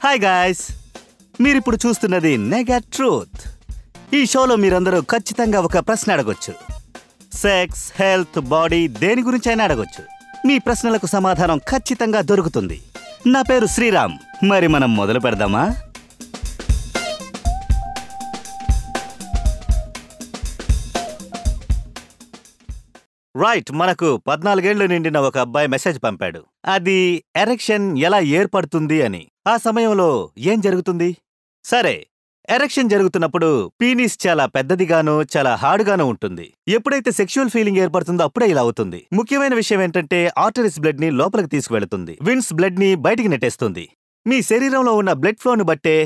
Hi guys, మీరిప్పుడు చూస్తున్నది negate truth. ఈ షోలో మీరందరూ ఖచ్చితంగా ఒక ప్రశ్న అడగొచ్చు. సెక్స్, హెల్త్, బాడీ, దేని గురించి అయినా అడగొచ్చు. మీ ప్రశ్నలకు సమాధానం ఖచ్చితంగా దొరుకుతుంది. నా పేరు శ్రీరామ్. మరి మనం మొదలు పెడదామా? రైట్, మనకు 14 ఏళ్లు నిండిన ఒక అబ్బాయి మెసేజ్ పంపాడు. అది ఎరెక్షన్ ఎలా ఏర్పడుతుంది అని. ఆ సమయంలో ఏం జరుగుతుంది? సరే, ఎరెక్షన్ జరుగుతున్నప్పుడు పీనిస్ చాలా పెద్దదిగాను చాలా హార్డ్గాను ఉంటుంది. ఎప్పుడైతే సెక్షువల్ ఫీలింగ్ ఏర్పడుతుందో అప్పుడే ఇలా అవుతుంది. ముఖ్యమైన విషయం ఏంటంటే ఆర్టరీస్ బ్లడ్ ని లోపలికి తీసుకువెళుతుంది, విన్స్ బ్లడ్ ని బయటికి నెట్టేస్తుంది. మీ శరీరంలో ఉన్న బ్లడ్ ఫ్లోను బట్టే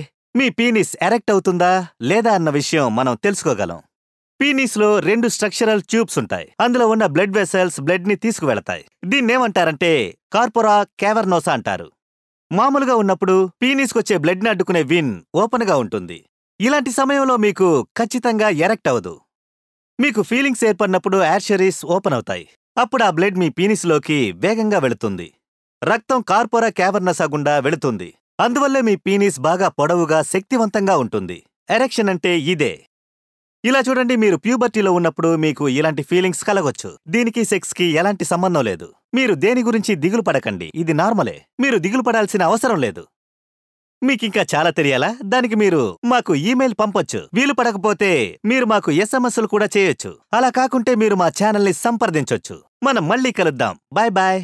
మీ పీనిస్ ఎరెక్ట్ అవుతుందా లేదా అన్న విషయం మనం తెలుసుకోగలం. పీనిస్ లో 2 స్ట్రక్చరల్ ట్యూబ్స్ ఉంటాయి. అందులో ఉన్న బ్లడ్ వెసల్స్ బ్లడ్ ని తీసుకువెళతాయి. దీన్నేమంటారంటే కార్పోరా క్యావర్నోసా అంటారు. మామూలుగా ఉన్నప్పుడు పీనిస్ కొచ్చే బ్లడ్ ని అడ్డుకునే విన్ ఓపెన్ గా ఉంటుంది. ఇలాంటి సమయంలో మీకు ఖచ్చితంగా ఎరెక్ట్ అవ్వదు. మీకు ఫీలింగ్స్ ఏర్పడినప్పుడు యార్షరీస్ ఓపెన్ అవుతాయి. అప్పుడు ఆ బ్లడ్ మీ పీనిస్ లోకి వేగంగా వెళుతుంది. రక్తం కార్పోరా క్యావర్నోసా గుండా వెళుతుంది. అందువల్లే మీ పీనిస్ బాగా పొడవుగా శక్తివంతంగా ఉంటుంది. ఎరెక్షన్ అంటే ఇదే. ఇలా చూడండి, మీరు ప్యూబర్టీలో ఉన్నప్పుడు మీకు ఇలాంటి ఫీలింగ్స్ కలగొచ్చు. దీనికి సెక్స్ కి ఎలాంటి సంబంధం లేదు. మీరు దేని గురించి దిగులు పడకండి, ఇది నార్మలే. మీరు దిగులు పడాల్సిన అవసరం లేదు. మీకింకా చాలా తెలియాలా? దానికి మీరు మాకు ఈమెయిల్ పంపొచ్చు. వీలు పడకపోతే మీరు మాకు SMS కూడా చేయొచ్చు. అలా కాకుంటే మీరు మా ఛానల్ని సంప్రదించొచ్చు. మనం మళ్ళీ కలుద్దాం. Bye bye.